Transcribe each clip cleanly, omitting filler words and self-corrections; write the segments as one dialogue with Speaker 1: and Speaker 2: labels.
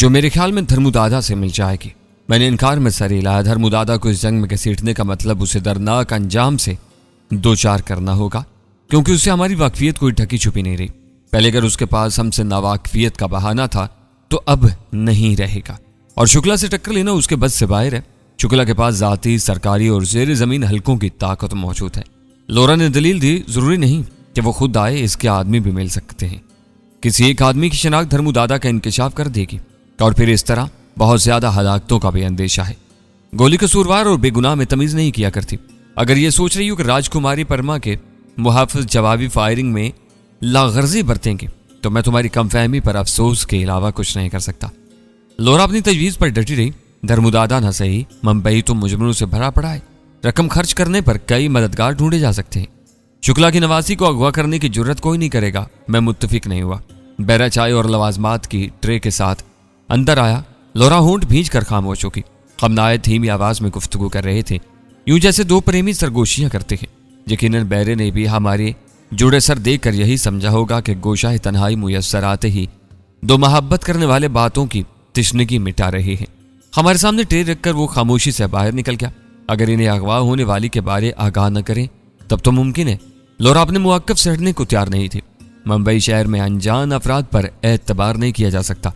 Speaker 1: जो मेरे ख्याल में धर्मदादा से मिल जाएगी। मैंने इनकार में सर हिलाया। धर्मदादा को इस जंग में घसीटने का मतलब उसे दर्दनाक अंजाम से दो चार करना होगा, क्योंकि उससे हमारी वाकफियत कोई ढकी छुपी नहीं रही। पहले अगर उसके पास हमसे नावाकफियत का बहाना था तो अब नहीं रहेगा, और शुक्ला से टक्कर लेना उसके बस से बाहर है। शुक्ला के पास जाती, सरकारी और जेर जमीन हलकों की ताकत मौजूद है। लोरा ने दलील दी, जरूरी नहीं कि वो खुद आए, इसके आदमी भी मिल सकते हैं। किसी एक आदमी की शिनाख्त धर्मदादा का इंकशाफ कर देगी, और फिर इस तरह बहुत ज्यादा हलाकतों का भी अंदेशा है। गोली कसूरवार और बेगुनाह में तमीज नहीं किया करती। अगर ये सोच रही हो कि राजकुमारी परमा के मुहाफिज जवाबी फायरिंग में लागर्जी बरतेंगे तो मैं तुम्हारी कमफहमी पर अफसोस के अलावा कुछ नहीं कर सकता। लोरा अपनी तजवीज पर डटी रही। धर्मदादा न सही, मुंबई तो मुजरिमों से भरा पड़ा है। रकम खर्च करने पर कई मददगार ढूंढे जा सकते हैं। शुक्ला की नवासी को अगवा करने की जुर्रत कोई नहीं करेगा। मैं मुत्तफिक नहीं हुआ। बैरा चाय और लवाजमात की ट्रे के साथ अंदर आया। लोरा होंठ भींच कर खामोश होगी। हम नायत धीमी आवाज में गुफ्तगू कर रहे थे, यूं जैसे दो प्रेमी सरगोशियां करते हैं। यकीनन बैरे ने भी हमारे जुड़े सर देखकर यही समझा होगा कि गोशाए तन्हाई मुयस्सर आते ही दो मोहब्बत करने वाले बातों की तिश्नगी मिटा रहे हैं। हमारे सामने ट्रे रखकर वो खामोशी से बाहर निकल गया। अगर इन्हें अगवा होने वाली के बारे आगाह न करें तब तो मुमकिन है। लोरा अपने मुआक्कफ से हटने को तैयार नहीं थी। मुंबई शहर में अनजान अफराद पर एतबार नहीं किया जा सकता।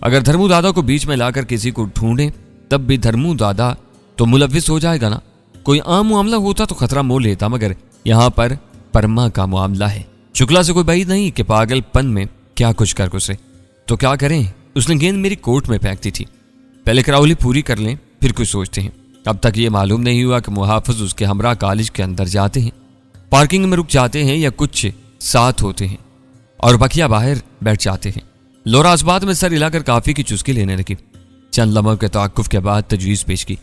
Speaker 1: अगर धर्मदादा को बीच में लाकर किसी को ढूंढे तब भी धर्मदादा तो मुलविस हो जाएगा ना। कोई आम मामला होता तो खतरा मोल लेता, मगर यहाँ पर परमा का मामला है। शुक्ला से कोई बात नहीं कि पागलपन में क्या कुछ कर गुजरे। तो क्या करें? उसने गेंद मेरी कोर्ट में फेंक दी थी। पहले करावली पूरी कर लें फिर कुछ सोचते हैं। अब तक ये मालूम नहीं हुआ कि मुहाफिज उसके हमरा कॉलेज के अंदर जाते हैं, पार्किंग में रुक जाते हैं या कुछ साथ होते हैं और बकिया बाहर बैठ जाते हैं। लोरा इस बात में सर हिलाकर काफी की चुस्की लेने लगी। चंद लम्हों के तवक्कुफ के बाद तजवीज पेश की।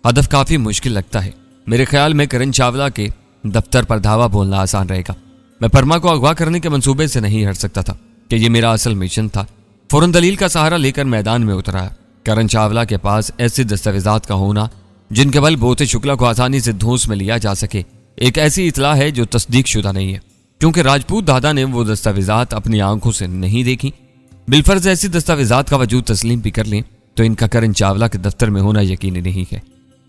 Speaker 1: हदफ काफी मुश्किल लगता है। मेरे ख्याल में करण चावला के दफ्तर पर धावा बोलना आसान रहेगा। मैं परमा को अगवा करने के मंसूबे से नहीं हट सकता था कि ये मेरा असल मिशन था। फौरन दलील का सहारा लेकर मैदान में उतरा। करण चावला के पास ऐसे दस्तावेजात का होना जिनके बल बोते शुक्ला को आसानी से धूस में लिया जा सके एक ऐसी इतला है जो तस्दीक शुदा नहीं है, क्योंकि राजपूत दादा ने वो दस्तावेजात अपनी आंखों से नहीं देखी। बिलफर्ज ऐसी दस्तावेजात का वजूद तस्लीम भी कर लें तो इनका करण चावला के दफ्तर में होना यकीनी नहीं है।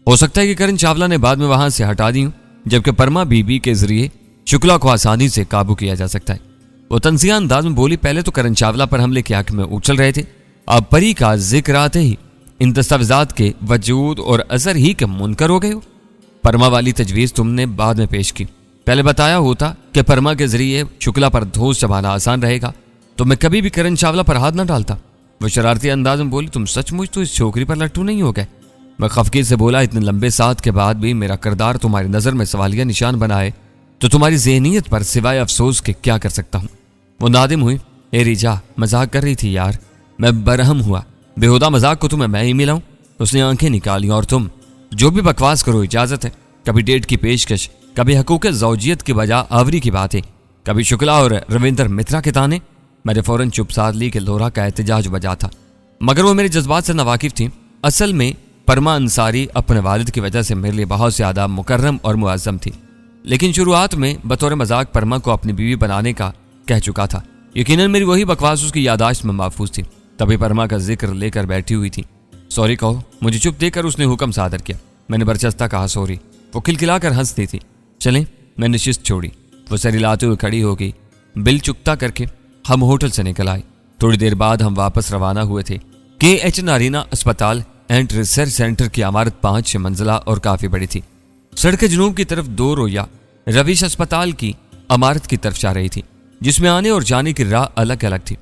Speaker 1: हो सकता है कि करण चावला ने बाद में वहां से हटा दी, जबकि परमा बीबी के जरिए शुक्ला को आसानी से काबू किया जा सकता है। वो तंजिया अंदाज में बोली, पहले तो करण चावला पर हमले की आंख में उछल रहे थे, अब परी का जिक्र आते ही इन दस्तावेजात के वजूद और असर ही के मुनकर हो गए हो। परमा वाली तजवीज तुमने बाद में पेश की। पहले बताया होता कि परमा के जरिए शुक्ला पर धोस चबाना आसान रहेगा तो मैं कभी भी करण चावला पर हाथ न डालता। वो शरारती अंदाज में बोली, तुम सचमुच तो इस छोकरी पर लट्टू नहीं हो गए? मैं खफकी से बोला, इतने लंबे साथ के बाद भी मेरा किरदार तुम्हारी नजर में सवालिया निशान बनाए तो तुम्हारी ज़हनियत पर सिवाय अफसोस के क्या कर सकता हूँ। वो नादिम हुई, ए रिजा मजाक कर रही थी यार। मैं बरहम हुआ, बेहुदा मजाक को तुम्हें मैं ही मिलाऊं? उसने आंखें निकाली, और तुम जो भी बकवास करो इजाजत है। कभी डेट की पेशकश, कभी हकूक़ ज़ौजियत की वजह आवरी की बातें, कभी शुक्ला और रविंदर मित्रा के ताने। मैंने फौरन चुप साध ली कि लोरा का एहतजाज बजा था, मगर वो मेरे जज्बात से नावाकिफ थी। असल में परमा अंसारी अपने वालिद की वजह से मेरे लिए बहुत ज़्यादा मुकर्रम और मुअज़्ज़म थी, लेकिन शुरुआत में बतौर मजाक परमा को अपनी बीवी बनाने का कह चुका था। यकीनन मेरी वही बकवास उसकी यादाश्त में महफूज थी। तभी परमा का जिक्र लेकर बैठी हुई थी। सॉरी कहो। मुझे चुप देकर उसने हुक्म सादर किया। मैंने बरचस्ता कहा सॉरी। वो खिलखिलाकर हंसती थी। चलें। मैं निशिस्त छोड़ी। वो सर हिलाते हुए खड़ी हो गई। बिल चुकता करके हम होटल से निकल आए। थोड़ी देर बाद हम वापस रवाना हुए थे। KH नारीना अस्पताल एंड रिसर्च सेंटर की इमारत 5 मंजिला और काफी बड़ी थी। सड़क जनूब की तरफ 2 रोया रविश अस्पताल की इमारत की तरफ जा रही थी, जिसमें आने और जाने की राह अलग अलग थी।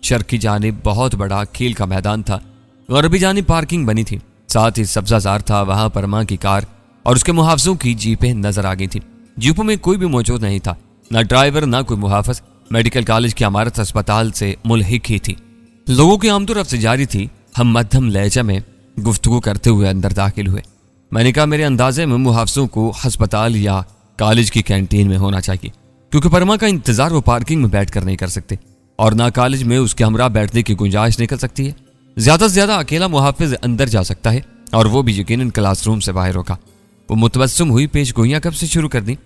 Speaker 1: शर्क की जानिब बहुत बड़ा खेल का मैदान था और अभी जानिब पार्किंग बनी थी। साथ ही सब्जाजार था। वहां परमा की कार और उसके मुहाफिजों की जीपें नजर आ गई थी। जीपों में कोई भी मौजूद नहीं था, ना ड्राइवर ना कोई मुहाफिज। मेडिकल कॉलेज की इमारत अस्पताल से मुल्हिक ही थी। लोगों की आमदोरफ्त जारी थी। हम मध्यम लहजा में गुफ्तगू करते हुए अंदर दाखिल हुए। मैंने कहा, मेरे अंदाजे में मुहाफिजों को अस्पताल या कॉलेज की कैंटीन में होना चाहिए, क्योंकि परमा का इंतजार वो पार्किंग में बैठ कर नहीं कर सकते और ना कॉलेज में उसके हमरा बैठने की गुंजाइश निकल सकती है। ज्यादा से ज्यादा अकेला मुहाफिज अंदर जा सकता है, और वो भी यकीनन क्लासरूम से बाहर होगा। वो मुतबस्सम हुई। पेश गोइयां कब से शुरू कर दी?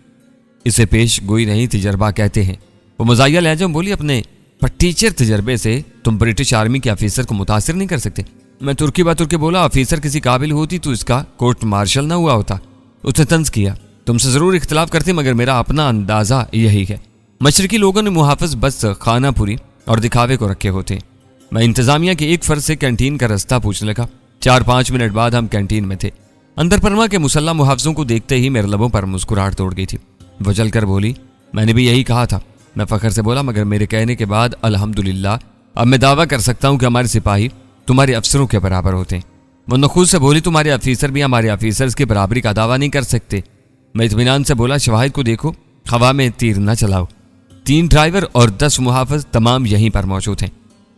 Speaker 1: इसे पेश गोई नहीं तजर्बा कहते हैं। वो मजाया लहजा में बोली, अपने पर टीचर तजर्बे से तुम ब्रिटिश आर्मी के ऑफिसर को मुतासिर नहीं कर सकते। मैं तुर्की बात तुर्की बोला, ऑफिसर किसी काबिल होती तो इसका कोर्ट मार्शल ना हुआ होता। उसने तंज किया, तुमसे जरूर इख्तलाफ करते मगर मेरा अपना अंदाजा यही है। मशरकी लोगों ने मुहाफिज बस खानापुरी और दिखावे को रखे होते। मैं इंतजामिया के एक फर्ज से कैंटीन का रास्ता पूछने लगा। 4-5 मिनट बाद हम कैंटीन में थे। अंदर परमा के मुसल्ला मुहाफिजों को देखते ही मेरे लबों पर मुस्कुराहट तोड़ गई थी। वो जलकर बोली, मैंने भी यही कहा था। मैं फखर से बोला, मगर मेरे कहने के बाद अल्हम्दुलिल्लाह अब मैं दावा कर सकता हूं कि हमारे सिपाही तुम्हारे अफसरों के बराबर होते हैं। वो नखुद से बोली, तुम्हारे ऑफिसर भी हमारे ऑफिसर्स की बराबरी का दावा नहीं कर सकते। मैं इत्मीनान से बोला, शवाहिद को देखो, हवा में तीर न चलाओ। 3 ड्राइवर और 10 मुहाफिज तमाम यहीं पर मौजूद हैं।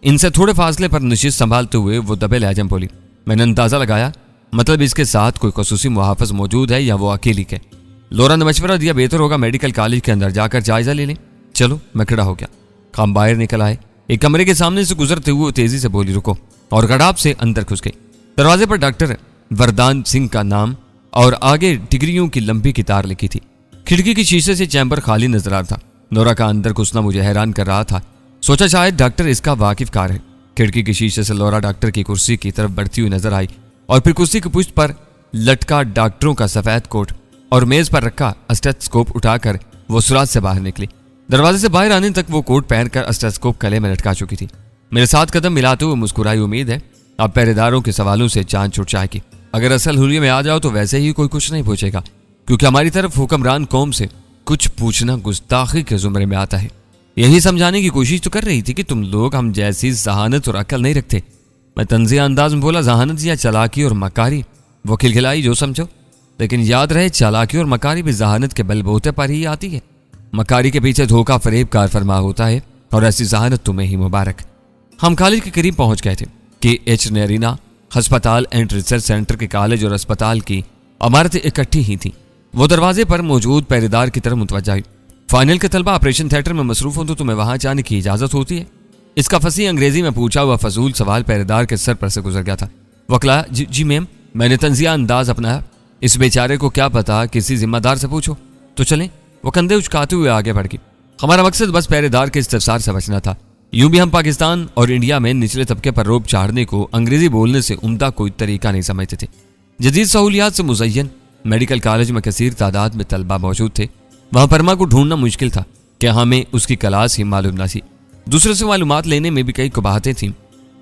Speaker 1: इनसे थोड़े फासले पर नशिस्त संभालते हुए वो दबे लहजे में बोली, मैंने अंदाजा लगाया, मतलब इसके साथ कोई खसूसी मुहाफिज मौजूद है या वो अकेली के। लोरा ने मशवरा दिया, बेहतर होगा मेडिकल कॉलेज के अंदर जाकर जायजा ले लें। चलो, मैं खड़ा हो गया। हम बाहर निकल आए। एक कमरे के सामने से गुजरते हुए तेजी से बोली, रुको, और गड़ाप से अंदर घुस गई। दरवाजे पर डॉक्टर वरदान सिंह का नाम और आगे डिग्रियों की लंबी कितार लिखी थी। खिड़की की शीशे से चैम्बर खाली नजर आ रहा था। नोरा का अंदर घुसना मुझे हैरान कर रहा था। सोचा शायद डॉक्टर इसका वाकिफकार है। खिड़की की शीशे से लोरा डॉक्टर की कुर्सी की तरफ बढ़ती हुई नजर आई और फिर कुर्सी की पुष्ट पर लटका डॉक्टरों का सफेद कोट और मेज पर रखा स्टेथोस्कोप उठाकर वो सुराज से बाहर निकली। दरवाजे से बाहर आने तक वो कोट पहनकर स्टेथोस्कोप गले में लटका चुकी थी। मेरे साथ कदम मिलाते हुए मुस्कुराई, उम्मीद है अब पहरेदारों के सवालों से जान छुट जाएगी। अगर असल हुलिये में आ जाओ तो वैसे ही कोई कुछ नहीं पूछेगा, क्योंकि हमारी तरफ हुक्मरान कौम से कुछ पूछना गुस्ताखी के जुमरे में आता है। यही समझाने की कोशिश तो कर रही थी कि तुम लोग हम जैसी जहानत और अकल नहीं रखते। मैं तंजिया अंदाज में बोला, जहानत या चालाकी और मकारी। वो खिलखिलाई, जो समझो, लेकिन याद रहे चालाकी और मकारी भी जहानत के बलबूते पर ही आती है। मकारी के पीछे धोखा फरेब कार फरमा होता है, और ऐसी जहानत तुम्हें ही मुबारक। हम कॉलेज के करीब पहुंच गए थे कि एच नरीना अस्पताल एंड रिसर्च सेंटर के कॉलेज और अस्पताल की इमारतें इकट्ठी ही थी। वो दरवाजे पर मौजूद पहरेदार की तरफ मुतवज्जा हुई। फाइनल के तलबा ऑपरेशन थिएटर में मसरूफ हो तो तुम्हें वहां जाने की इजाजत होती है? इसका फसी अंग्रेजी में पूछा हुआ फजूल सवाल पहरेदार के सर पर से गुजर गया था। वकला, जी मैम। मैंने तंजिया अंदाज अपनाया। इस बेचारे को क्या पता, किसी जिम्मेदार से पूछो। तो चलें। वो कंधे उचकाते हुए आगे बढ़ गई। हमारा मकसद बस पहरेदार के इस्तफसार से बचना था। यूं भी हम पाकिस्तान और इंडिया में निचले तबके पर रोब चाढ़ने को अंग्रेजी बोलने से उम्दा कोई तरीका नहीं समझते थे। जदीद सहूलियात से मुज़य्यन मेडिकल कॉलेज में कसीर तादाद में तलबा मौजूद थे। वहां परमा को ढूंढना मुश्किल था कि हमें उसकी क्लास ही मालूम न थी। दूसरे से मालूमात लेने में भी कई कबाहतें थीं।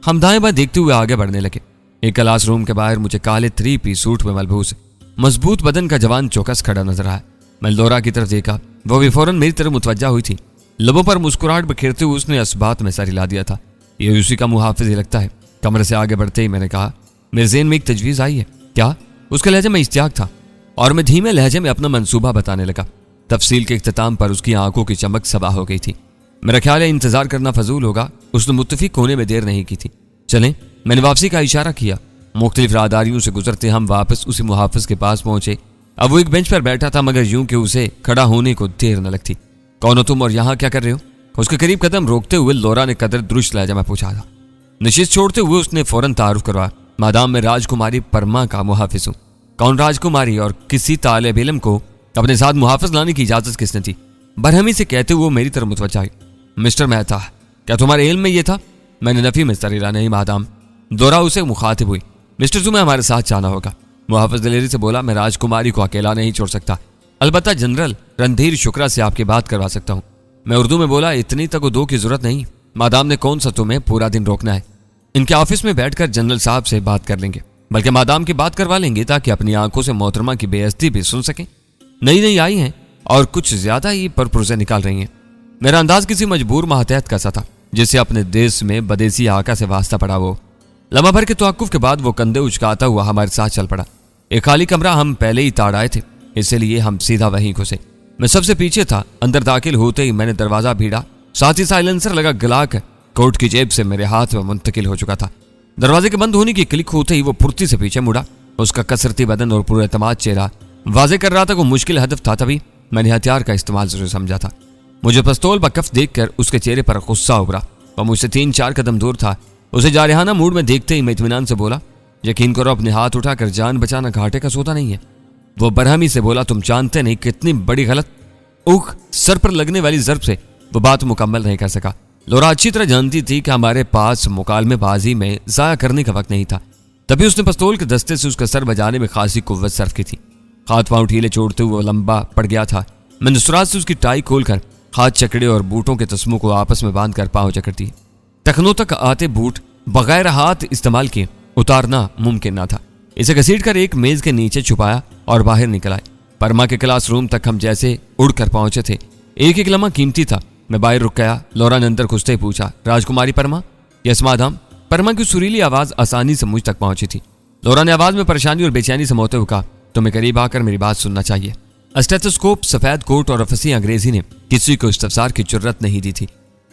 Speaker 1: हम दाएं बाएं देखते हुए आगे बढ़ने लगे। एक क्लास रूम के बाहर मुझे काले 3-पीस सूट में मलबूस मजबूत बदन का जवान चौकस खड़ा नजर आया। मैं लोरा की तरफ देखा। वो भी फौरन मेरी तरफ मुतवज्जा हुई थी। लबों पर मुस्कुराहट बिखेरते हुए उसने इस बात में सर हिला दिया था, ये उसी का मुहाफिज ही लगता है। कमरे से आगे बढ़ते ही मैंने कहा, मेरे ज़हन में एक तजवीज़ आई है। क्या? उसके लहजे में इश्तियाक था और मैं धीमे लहजे में अपना मंसूबा बताने लगा। तफसील के इख्तिताम पर उसकी आंखों की चमक सबा हो गई थी। मेरा ख्याल है इंतजार करना फजूल होगा। उसने मुत्तफिक होने में देर नहीं की थी। चलें। मैंने वापसी का इशारा किया। मुख्तलिफ राहदारियों से गुजरते हम वापस उसी मुहाफिज के पास पहुंचे। अब वो एक बेंच पर बैठा था, मगर यूं कि उसे खड़ा होने को देर न लगती। कौन हो तुम और यहाँ क्या कर रहे हो? उसके करीब कदम रोकते हुए लोरा ने कदर दुरुस्त लहजा में पूछा था। नशिस्त छोड़ते हुए उसने फौरन तारुफ करवाया, मादाम मैं राजकुमारी परमा का मुहाफिज हूँ। कौन राजकुमारी? और किसी तालिब इल्म को अपने साथ मुहाफिज लाने की इजाजत किसने दी? बरहमी से कहते हुए मेरी तरफ मुतवज्जा हुई। मिस्टर मेहता, क्या तुम्हारे इल्म में ये था? मैंने नफी में सर हिला, नहीं मादाम। दोरा उसे मुखातिब हुई। मिस्टर तुम्हें हमारे साथ जाना होगा। मुहाफिज दिलेरी से बोला, मैं राजकुमारी को अकेला नहीं छोड़ सकता, अलबत्ता जनरल रणधीर शुक्रा से आपकी बात करवा सकता हूँ। मैं उर्दू में बोला, इतनी तक दो की जरूरत नहीं। मादाम ने कौन सा तुम्हें पूरा दिन रोकना है। इनके ऑफिस में बैठकर जनरल साहब से बात कर लेंगे, बल्कि मादाम की बात करवा लेंगे ताकि अपनी आंखों से मोहतरमा की बेइज्जती भी सुन सकें। नई आई हैं और कुछ ज्यादा ही परपुरज़े निकाल रही हैं। मेरा अंदाज किसी मजबूर मातहत का सा था, जिसे अपने देश में बदेसी आका से वास्ता पड़ा। वो लम्हा भर के तवक्कुफ के बाद वो कंधे उचकाता हुआ हमारे साथ चल पड़ा। एक खाली कमरा हम पहले ही ताड़ आए थे, इसलिए हम सीधा वहीं घुसे। मैं सबसे पीछे था। अंदर दाखिल होते ही मैंने दरवाजा भीड़ा, साथ ही साइलेंसर लगा गिलाक कोट की जेब से मेरे हाथ में मुंतकिल हो चुका था। दरवाजे के बंद होने की क्लिक होते ही वो फुर्ती से पीछे मुड़ा। उसका कसरती बदन और पूरा एतमाद चेहरा वाजे कर रहा था वो मुश्किल हदफ था। तभी मैंने हथियार का इस्तेमाल जरूर समझा था। मुझे पिस्तौल बकफ देखकर उसके चेहरे पर गुस्सा उभरा। वह मुझसे 3-4 कदम दूर था। उसे जारहाना मूड में देखते ही मैं इत्मीनान से बोला, यकीन करो अपने हाथ उठाकर जान बचाना घाटे का सौदा नहीं है। वो बरहमी से बोला, तुम जानते नहीं कितनी बड़ी गलत। उख, सर पर लगने वाली जर्ब से वो बात मुकम्मल नहीं कर सका। लोरा अच्छी तरह जानती थी कि हमारे पास मुकालमेबाजी में जाया करने का वक्त नहीं था। तभी उसने पिस्तौल के दस्ते से उसका सर बजाने में खासी कुव्वत सर्फ की थी। हाथ पांव ढीले छोड़ते हुए लंबा पड़ गया था। मैंने सुराज से उसकी टाई खोलकर हाथ चकड़े और बूटों के तस्मों को आपस में बांधकर पांव जकड़ दिए। टखनों तक आते बूट बगैर हाथ इस्तेमाल किए उतारना मुमकिन न था। इसे घसीटकर एक मेज के नीचे छुपाया और बाहर निकल आए। परमा के क्लासरूम तक हम जैसे उड़कर पहुंचे थे। एक एक लम्हा कीमती था। मैं बाहर रुक गया। लोरा ने अंदर घुसते ही पूछा, राजकुमारी परमा? Yes madame. परमा की सुरीली आवाज आसानी से मुझ तक पहुंची थी। लोरा ने आवाज में परेशानी और बेचैनी समाते हुए कहा, तुम्हें करीब आकर मेरी बात सुनना चाहिए। स्टेथोस्कोप, सफेद कोट और फसी अंग्रेजी ने किसी को इस्तफसार की जुर्रत नहीं दी थी।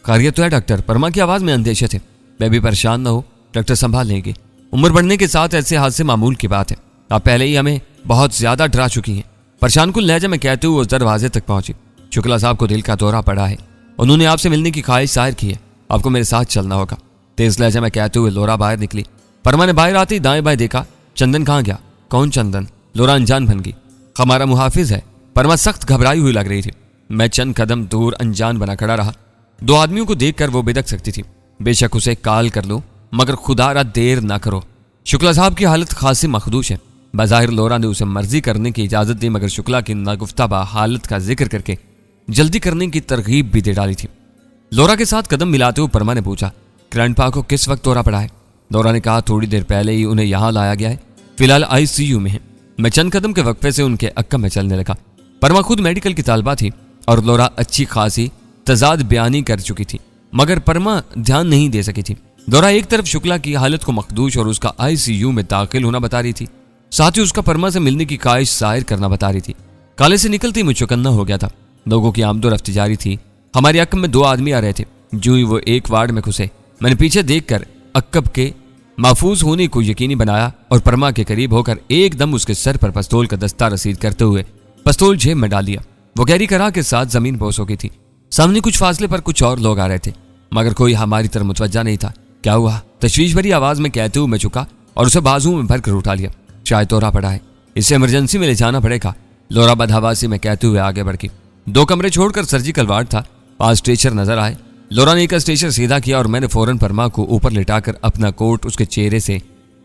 Speaker 1: खैरियत तो है डॉक्टर? परमा की आवाज में अंदेशे थे। मैं भी परेशान न हो, डॉक्टर संभाल लेंगे। उम्र बढ़ने के साथ ऐसे हादसे मामूल की बात है। आप पहले ही हमें बहुत ज्यादा डरा चुकी हैं। परेशान कुल लहजे में कहते हुए उस दरवाजे तक पहुंची। शुक्ला साहब को दिल का दौरा पड़ा है। उन्होंने आपसे मिलने की ख्वाहिश जाहिर की है। आपको मेरे साथ चलना होगा। तेज लहजे में कहते हुए लोरा बाहर निकली। परमा ने बाहर आते ही दाएं बाएं देखा। चंदन कहाँ गया? कौन चंदन? लोरा अनजान बन गई। हमारा मुहाफिज है। परमा सख्त घबराई हुई लग रही थी। मैं चंद कदम दूर अनजान बना खड़ा रहा। दो आदमियों को देखकर वो बेधक सकती थी। बेशक उसे काल कर लो, मगर खुदारा देर ना करो। शुक्ला साहब की हालत खासी मखदूश है। बज़ाहिर लोरा ने उसे मर्जी करने की इजाजत दी, मगर शुक्ला की नागुफ्ताबा हालत का जिक्र करके जल्दी करने की तरगीब भी दे डाली थी। लोरा के साथ कदम मिलाते हुए परमा ने पूछा, ग्रैंडपा को किस वक्त दौरा पड़ा है? लोरा ने कहा, थोड़ी देर पहले ही उन्हें यहाँ लाया गया है। फिलहाल ICU में है। मैं चंद कदम के वक्फे से उनके अक्का में चलने लगा। परमा खुद मेडिकल की तालबा थी और लोरा अच्छी खासी तजाद बयानी कर चुकी थी, मगर परमा ध्यान नहीं दे सकी थी। लोरा एक तरफ शुक्ला की हालत को मखदूश और उसका ICU में दाखिल होना बता रही थी, साथ ही उसका परमा से मिलने की ख्वाहिश जाहिर करना बता रही थी। काले से निकलती मुझ चौकन्ना हो गया था। लोगों की आमदोरफ्त जारी थी। हमारी अक्कब में दो आदमी आ रहे थे। जो ही वो एक वार्ड में घुसे, मैंने पीछे देखकर अक्कब के महफूज होने को यकीनी बनाया और परमा के करीब होकर एकदम उसके सर पर पिस्तौल का दस्ता रसीद करते हुए पिस्तौल जेब में डाल दिया। वो गहरी करा के साथ जमीन बोस हो गई थी। सामने कुछ फासले पर कुछ और लोग आ रहे थे, मगर कोई हमारी तरफ मुतवज्जा नहीं था। क्या हुआ? तशवीश भरी आवाज में कहते हुए मैं झुका और उसे बाजू में भरकर उठा लिया। शायद दौरा पड़ा है, इसे इमरजेंसी में ले जाना पड़ेगा। लोरा बदहवासी में कहते हुए आगे बढ़ गई। 2 कमरे छोड़कर सर्जिकल वार्ड था। 5 स्ट्रेचर नजर आए। लोरा ने एक स्ट्रेचर सीधा किया और मैंने फौरन परमा को ऊपर लिटाकर अपना कोट उसके चेहरे से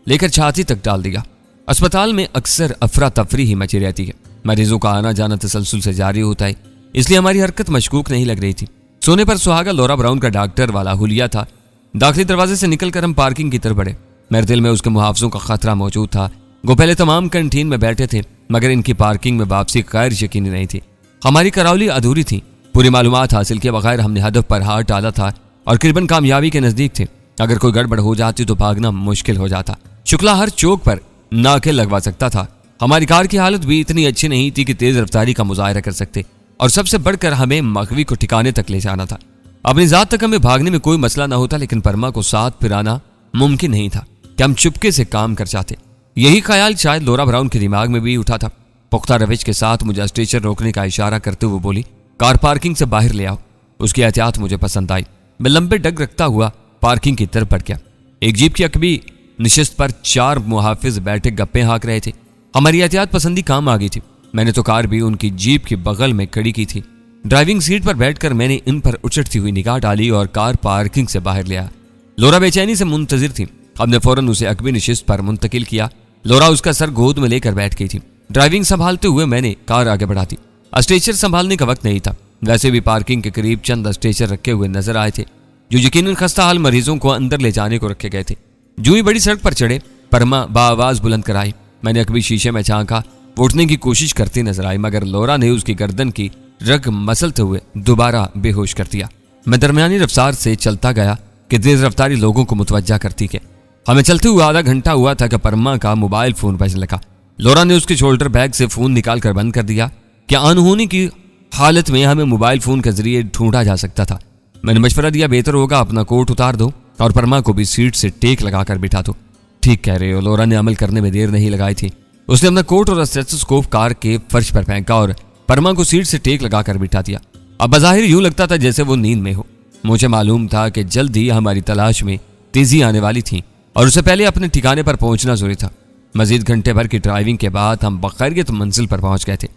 Speaker 1: लेकर छाती तक डाल दिया। अस्पताल में अक्सर अफरा तफरी ही मची रहती है। मरीजों का आना जाना तसलसल से जारी होता है, इसलिए हमारी हरकत मशकूक नहीं लग रही थी। सोने पर सुहागा लोरा ब्राउन का डॉक्टर वाला हुलिया था। दाखिली दरवाजे से निकलकर हम पार्किंग की तरफ बढ़े। मेरे दिल में उसके मुहावजों का खतरा मौजूद था। वो पहले तमाम कैंटीन में बैठे थे, मगर इनकी पार्किंग में वापसी गैर यकीनी नहीं थी। हमारी करौली अधूरी थी। पूरी मालूमात हासिल किए बगैर हमने हदफ पर हाथ डाला था और करीबन कामयाबी के नजदीक थे। अगर कोई गड़बड़ हो जाती तो भागना मुश्किल हो जाता। शुक्ला हर चौक पर नाके लगवा सकता था। हमारी कार की हालत भी इतनी अच्छी नहीं थी कि तेज रफ्तारी का मुजाहरा कर सकते, और सबसे बढ़कर हमें मखवी को ठिकाने तक ले जाना था। अपनी जात तक हमें भागने में कोई मसला ना होता, लेकिन परमा को साथ फिराना मुमकिन नहीं था कि हम चुपके से काम कर जाते। यही ख्याल शायद लोरा ब्राउन के दिमाग में भी उठा था। पुख्ता रविश के साथ मुझे स्टेशन रोकने का इशारा करते हुए बोली, कार पार्किंग से बाहर ले आओ। उसकी एहतियात मुझे पसंद आई। मैं लंबे डग रखता हुआ पार्किंग की तरफ बढ़ गया। एक जीप की अकबी निशिस्त पर 4 मुहाफिज बैठे गप्पे हाँक रहे थे। हमारी एहतियात पसंदी काम आ गई थी। मैंने तो कार भी उनकी जीप के बगल में खड़ी की थी। ड्राइविंग सीट पर बैठकर मैंने इन पर उचटती हुई निगाह डाली और कार पार्किंग से बाहर ले आया। लोरा बेचैनी से मुंतजिर थी। हमने फौरन उसे अकबी निशिस्त पर मुंतकिल किया। लोरा उसका सर गोद में लेकर बैठ गई थी। ड्राइविंग संभालते हुए मैंने कार आगे बढ़ा दी। स्ट्रेचर संभालने का वक्त नहीं था। वैसे भी पार्किंग के करीब चंद स्ट्रेचर रखे हुए नजर आए थे, जो यकीनन खस्ता हाल मरीजों को अंदर ले जाने को रखे गए थे। जो ही बड़ी सड़क पर चढ़े, परमा बाआवाज बुलंद कराई। मैंने अकबी शीशे में झांका। उठने की कोशिश करती नजर आई, मगर लोरा ने उसकी गर्दन की रग मसलते हुए दोबारा बेहोश कर दिया। मैं दरमियानी रफ्तार से चलता गया कि तेज रफ्तारी लोगों को मुतवज्जा करती है। हमें चलते हुए आधा घंटा हुआ था कि परमा का मोबाइल फोन बजने लगा। लोरा ने उसके शोल्डर बैग से फोन निकाल कर बंद कर दिया। क्या अनहोनी की हालत में हमें मोबाइल फोन के जरिए ढूंढा जा सकता था। मैंने मशवरा दिया, बेहतर होगा अपना कोट उतार दो और परमा को भी सीट से टेक लगाकर बिठा दो। ठीक कह रहे हो। लोरा ने अमल करने में देर नहीं लगाई थी। उसने अपना कोट और स्टेथोस्कोप कार के फर्श पर फेंका और परमा को सीट से टेक लगाकर बिठा दिया। अब बज़ाहिर यूं लगता था जैसे वो नींद में हो। मुझे मालूम था कि जल्द ही हमारी तलाश में तेजी आने वाली थी और उससे पहले अपने ठिकाने पर पहुंचना जरूरी था। मजीद घंटे भर की ड्राइविंग के बाद हम बखैरियत मंजिल पर पहुंच गए थे।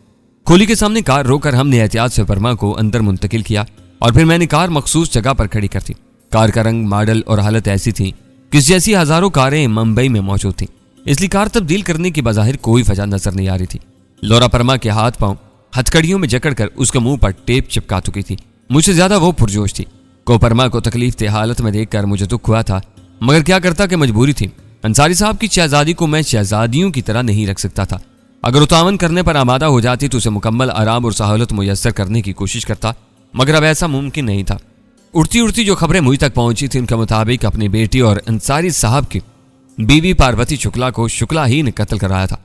Speaker 1: खोली के सामने कार रोककर हमने एहतियात से परमा को अंदर मुंतकिल किया। और फिर मैंने कार मखसूस जगह पर खड़ी कर दी। कार का रंग, मॉडल और हालत ऐसी थी कि इस जैसी हजारों कारें मुंबई में मौजूद थी, इसलिए कार तब्दील करने की बज़ाहिर कोई वजह नजर नहीं आ रही थी। लौरा परमा के हाथ पांव हथकड़ियों में जकड़कर उसके मुंह पर टेप चिपका चुकी थी। मुझसे ज्यादा वो पुरजोश थी। परमा को तकलीफ दे हालत में देखकर मुझे दुख हुआ था, मगर क्या करता कि मजबूरी थी। अंसारी साहब की शहजादी को मैं शहजादियों की तरह नहीं रख सकता था। अगर उतावन करने पर आमादा हो जाती तो उसे मुकम्मल आराम और सहूलत मुयस्सर करने की कोशिश करता, मगर अब ऐसा मुमकिन नहीं था। उड़ती उड़ती जो खबरें मुझ तक पहुंची थी उनके मुताबिक अपनी बेटी और अंसारी साहब की बीवी पार्वती शुक्ला को शुक्ला ही ने कत्ल कराया था।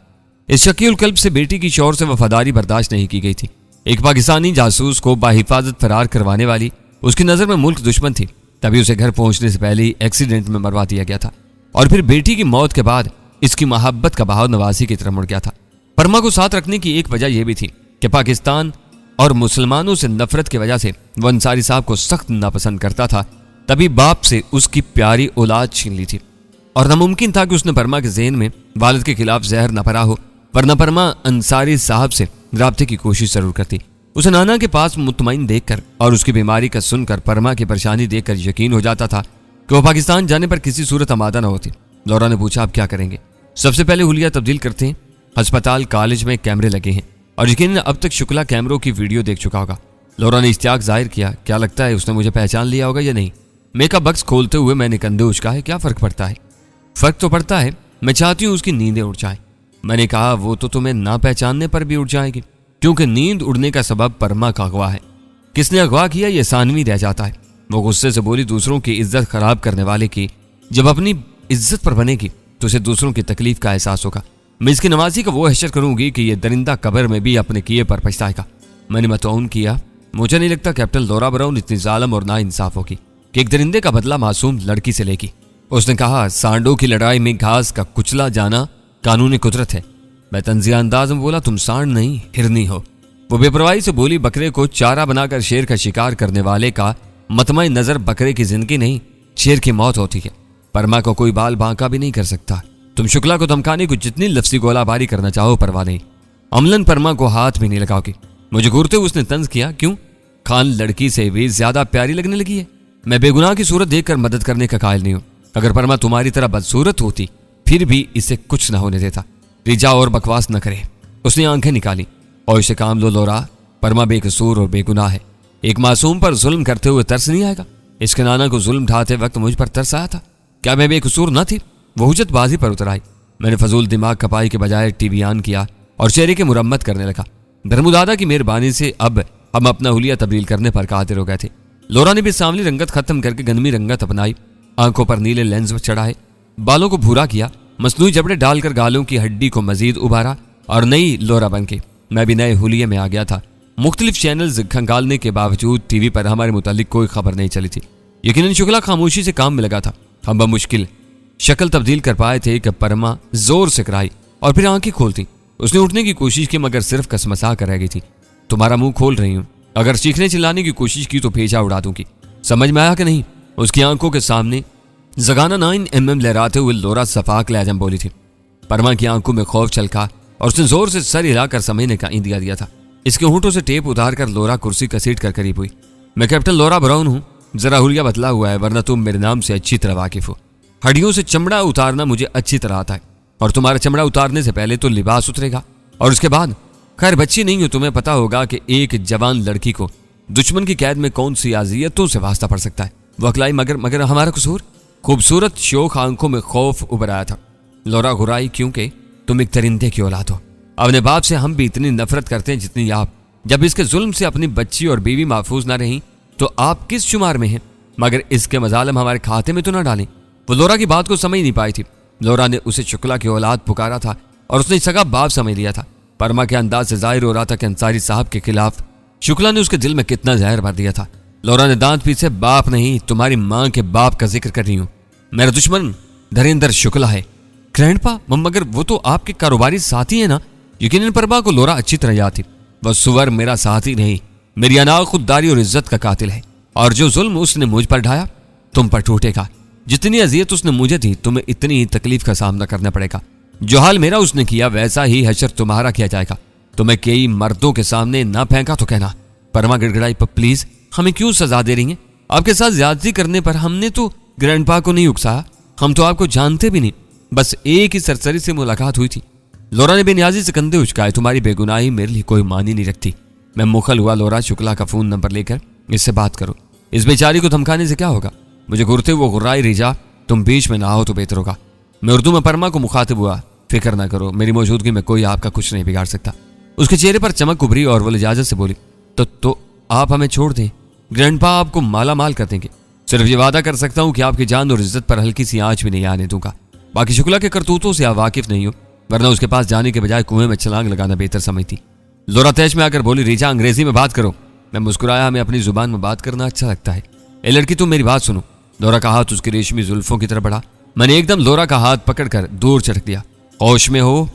Speaker 1: इस शकील कल्ब से बेटी की शौहर से वफादारी बर्दाश्त नहीं की गई थी। एक पाकिस्तानी जासूस को बाहिफाजत फरार करवाने वाली उसकी नजर में मुल्क दुश्मन थी, तभी उसे घर पहुंचने से पहले ही एक्सीडेंट में मरवा दिया गया था। और फिर बेटी की मौत के बाद इसकी मोहब्बत का बहाव नवासी की तरफ मुड़ गया था। परमा को साथ रखने की एक वजह यह भी थी कि पाकिस्तान और मुसलमानों से नफरत की वजह से वह अंसारी साहब को सख्त नापसंद करता था, तभी बाप से उसकी प्यारी औलाद छीन ली थी। और नामुमकिन था कि उसने परमा के ज़हन में वालिद के खिलाफ जहर न भरा हो, वरना परमा अंसारी साहब से राब्ते की कोशिश जरूर करती। उसे नाना के पास मुतमईन देखकर और उसकी बीमारी का सुनकर परमा की परेशानी देखकर यकीन हो जाता था कि वह पाकिस्तान जाने पर किसी सूरत आमादा न होती। लौरा ने पूछा, अब क्या करेंगे? सबसे पहले हुलिया तब्दील करते हैं। अस्पताल कॉलेज में कैमरे लगे हैं और यकीनन अब तक शुक्ला कैमरों की वीडियो देख चुका होगा। लौरा ने इश्तियाक जाहिर किया, क्या लगता है उसने मुझे पहचान लिया होगा या नहीं? मेकअप बक्स खोलते हुए मैंने कंधे उचकाए, क्या फर्क पड़ता है? फर्क तो पड़ता है, मैं चाहती हूँ उसकी नींदें उड़ जाए। मैंने कहा, वो तो तुम्हें ना पहचानने पर भी उड़ जाएगी, क्योंकि नींद उड़ने का सबब परमा का अगवा है। किसने अगवा किया ये सानवी रह जाता है। वो गुस्से से बोली, दूसरों की इज्जत खराब करने वाले की जब अपनी इज्जत पर बनेगी तो उसे दूसरों की तकलीफ का एहसास होगा। मैं इसकी नमाजी का वो हशर करूंगी कि ये दरिंदा कब्र में भी अपने किए पर पछताएगा। मैंने मतौन किया, मुझे नहीं लगता कैप्टन लौरा ब्राउन इतनी जालिम और नाइंसाफ होगी कि एक दरिंदे का बदला मासूम लड़की से लेगी। उसने कहा, सांडों की लड़ाई में घास का कुचला जाना कानूनी कुदरत है। मैं तंजिया अंदाज में बोला, तुम सांड नहीं हिरनी हो। वो बेपरवाही से बोली, बकरे को चारा बनाकर शेर का शिकार करने वाले का मतमय नजर बकरे की जिंदगी नहीं शेर की मौत होती है। परमा को कोई बाल बांका भी नहीं कर सकता। तुम शुक्ला को धमकाने को जितनी लफ्सी गोलाबारी करना चाहो परवाह नहीं, अमलन परमा को हाथ भी नहीं लगाओगी। मुझे घूरते हुए उसने तंज किया, क्यों? खान लड़की से भी ज्यादा प्यारी लगने लगी है। मैं बेगुनाह की सूरत देखकर मदद करने का कायल नहीं हूं। अगर परमा तुम्हारी तरह बदसूरत होती फिर भी इसे कुछ न होने देता। रिजा और बकवास न करे। उसने आंखें निकाली, और इसे काम लो लौरा, परमा बेकसूर और बेगुनाह है। एक मासूम पर जुल्म करते हुए तरस नहीं आएगा? इसके नाना को जुल्म ढाते वक्त मुझ पर तरस आया था। क्या मैं बेकसूर न थी? वो हुज्जतबाजी पर उतर आई। मैंने फजूल दिमाग खपाई के बजाय टीवी ऑन किया और चेहरे की मुरम्मत करने लगा। धर्मुदादा की मेहरबानी से अब हम अपना हुलिया तब्दील करने पर कादिर हो गए थे। लौरा ने भी सांवली रंगत खत्म करके गंदमी रंगत अपनाई, आंखों पर नीले लेंस चढ़ाए, बालों को भूरा किया, मसनूई जबड़े डालकर गालों की हड्डी को मजीद उभारा और नई लौरा बन के मैं भी नए हुलिये में आ गया था। मुख्तलिफ चैनल्स खंगालने के बावजूद टीवी पर हमारे मुतालिक कोई खबर नहीं चली थी। यकीनन शुक्ला खामोशी से काम में लगा था। हम बमुश्किल शक्ल तब्दील कर पाए थे कि परमा जोर से कराई और फिर आंखें खोलती। उसने उठने की कोशिश की मगर सिर्फ कसमसा कर रह गई थी। तुम्हारा मुंह खोल रही हूं, अगर चीखने चिल्लाने की कोशिश की तो भेजा उड़ा दूंगी। समझ में आया कि नहीं? उसकी आंखों के सामने जगाना 9 mm लहराते हुए लौरा सफाक लहजम बोली थी। परमा की आंखों में खौफ छलका और उसने जोर से सर हिलाकर समझने का इंदिया दिया था। इसके होंठों से टेप उतार कर लौरा कुर्सी कसीट कर करीब हुई। मैं कैप्टन लौरा ब्राउन हूं, जरा हुलिया बदला हुआ है, वरना तुम मेरे नाम से अच्छी तरह वाकिफ हो। हड्डियों से चमड़ा उतारना मुझे अच्छी तरह आता है, और तुम्हारा चमड़ा उतारने से पहले तो लिबास उतरेगा और उसके बाद। खैर बच्ची नहीं हो, तुम्हें पता होगा कि एक जवान लड़की को दुश्मन की कैद में कौन सी अजियतों से वास्ता पड़ सकता है। वकलाई मगर हमारा कसूर? खूबसूरत शोख आंखों में खौफ उभर आया था। लौरा घुराई, क्योंकि तुम एक दरिंदे की औलाद हो। अपने बाप से हम भी इतनी नफरत करते हैं जितनी आप। जब इसके जुल्म से अपनी बच्ची और बीवी महफूज ना रही तो आप किस शुमार में हैं? मगर इसके मजालम हमारे खाते में तो ना डालें। वो लौरा की बात को समझ नहीं पाई थी। लौरा ने उसे शुक्ला की औलाद पुकारा था और उसने सगा बाप समझ लिया था। परमा के अंदाज से जाहिर हो रहा था कि अंसारी साहब के खिलाफ शुक्ला ने उसके दिल में कितना जहर भर दिया था। लौरा ने दांत पीछे, बाप नहीं तुम्हारी मां के बाप का जिक्र कर रही हूं। मेरा दुश्मन धरेंद्र शुक्ला है। ग्रैंडपा, मगर वो तो आपके कारोबारी साथी है ना? यकीनन परमा को लौरा अच्छी तरह याद थी। वह सुवर मेरा साथी नहीं, मेरी अना खुददारी और इज्जत का कातिल है, और जो जुल्म उसने मुझ पर ढाया तुम पर टूटेगा। जितनी अजियत उसने मुझे दी तुम्हें इतनी ही तकलीफ का सामना करना पड़ेगा। जो हाल मेरा उसने किया वैसा ही हशर तुम्हारा किया जाएगा। तुम्हें कई मर्दों के सामने ना फेंका तो कहना। परमा गिड़गिड़ाई, प्लीज हमें क्यों सजा दे रही हैं? आपके साथ ज्यादती करने पर हमने तो ग्रैंडपा को नहीं उकसाया, हम तो आपको जानते भी नहीं, बस एक ही सरसरी से मुलाकात हुई थी। लोरा ने बेनियाजी से कंधे उचकाए, तुम्हारी बेगुनाही मेरे लिए कोई मानी नहीं रखती। मैं मुखल हुआ। लोरा, शुक्ला का फोन नंबर लेकर इससे बात करो, इस बेचारी को धमकाने से क्या होगा? मुझे घूरते हुए गुर्राई, रिजा तुम बीच में ना हो तो बेहतर होगा। मैं उर्दू में परमा को मुखातिब हुआ, फिक्र ना करो, मेरी मौजूदगी में कोई आपका कुछ नहीं बिगाड़ सकता। उसके चेहरे पर चमक उभरी और वो इजाजत से बोली, तो आप हमें छोड़ दें, ग्रैंडपा आपको माला माल कर देंगे। सिर्फ ये वादा कर सकता हूं कि आपकी जान और इज्जत पर हल्की सी आंच भी नहीं आने दूंगा। बाकी शुक्ला के करतूतों से आप वाकिफ नहीं हो, वरना उसके पास जाने के बजाय कुएं में छलांग लगाना बेहतर समझती। लोरा तैश में आकर बोली, रिजा अंग्रेजी में बात करो। मैं मुस्कुराया, हमें अपनी जुबान में बात करना अच्छा लगता है। ए लड़की, तुम मेरी बात सुनो। लोरा का हाथ उसकी रेशमी जुल्फों की तरफ बढ़ा। मैंने एकदम लोरा का हाथ पकड़कर दूर चढ़क दिया। होश में हो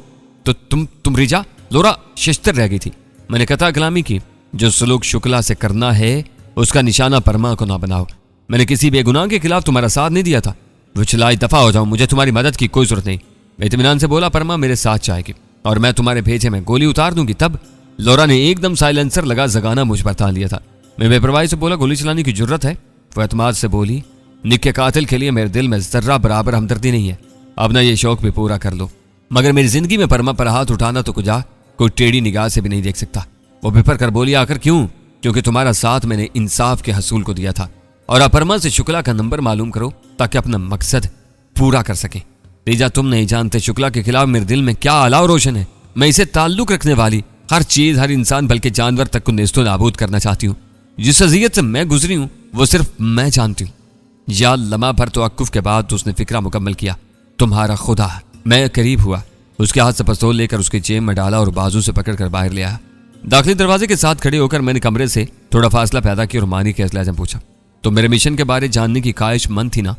Speaker 1: तो तुम रिजा? लोरा शिश्तर रह गई थी। मैंने कथा कलामी की, जो सलूक शुक्ला से करना है उसका निशाना परमा को ना बनाओ। मैंने किसी बेगुनाह के खिलाफ तुम्हारा साथ नहीं दिया था। वो चलाई, दफा हो जाओ, मुझे तुम्हारी मदद की कोई जरूरत नहीं। इत्मीनान से बोला, परमा मेरे साथ जाएगी और मैं तुम्हारे भेजे में गोली उतार दूंगी तब। लोरा ने एकदम साइलेंसर लगा जगाना मुझ पर तान लिया था। मैं बेपरवाही से बोला, गोली चलाने की जरूरत है? वो एतमाद से बोली, निक के कातिल के लिए मेरे दिल में जर्रा बराबर हमदर्दी नहीं है। अब ना ये शौक भी पूरा कर लो, मगर मेरी जिंदगी में परमा पर हाथ उठाना तो कुछ कोई टेढ़ी निगाह से भी नहीं देख सकता। वो बिफर कर बोली, आकर क्यों? क्योंकि तुम्हारा साथ मैंने इंसाफ के हसूल को दिया था और आप परमा से शुक्ला का नंबर मालूम करो ताकि अपना मकसद पूरा कर सके। रिजा, तुम नहीं जानते शुक्ला के खिलाफ मेरे दिल में क्या अलाव रोशन है। मैं इसे ताल्लुक रखने वाली हर चीज, हर इंसान, बल्कि जानवर तक को नेस्तो नाबूद करना चाहती हूँ। जिस अजियत से मैं गुजरी हूँ वो सिर्फ मैं जानती हूँ। या लम्हा भर तवक्कुफ के बाद उसने फिक्रा मुकम्मल किया। तुम्हारा खुदा। मैं करीब हुआ, उसके हाथ से पिस्तौल लेकर उसके जेब में डाला और बाजू से पकड़कर बाहर ले आया। दाखिली दरवाजे के साथ खड़े होकर मैंने कमरे से थोड़ा फासला पैदा किया और मानी के असलहज़े में पूछा, तो मेरे मिशन के बारे जानने की ख्वाहिशमंद थी ना?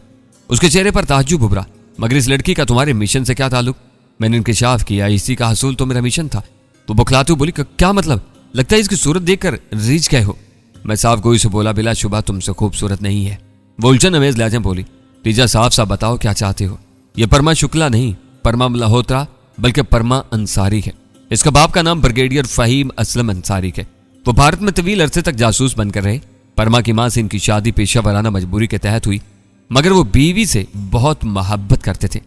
Speaker 1: उसके चेहरे पर ताज्जुब उभरा, मगर इस लड़की का तुम्हारे मिशन से क्या ताल्लुक? मैंने इंकिशाफ किया, इसी का हसूल तो मेरा मिशन था। वो बुखलाते हुए बोली, क्या मतलब? लगता है इसकी सूरत देखकर रीझ गए हो। मैं साफ गोई से बोला, बिला शुबा तुमसे खूबसूरत नहीं है। वो उलझन अमेज लहजे बोली, रिजा साफ साफ बताओ क्या चाहते हो? ये परमा शुक्ला नहीं, परमा मल्होत्रा बल्कि परमा अंसारी है। इसका बाप का नाम ब्रिगेडियर फहीम असलम अंसारी है। वो भारत में तवील अरसे तक जासूस बनकर रहे। परमा की मां से इनकी शादी पेशा वराना मजबूरी के तहत हुई, मगर वो बीवी से बहुत मोहब्बत करते थे।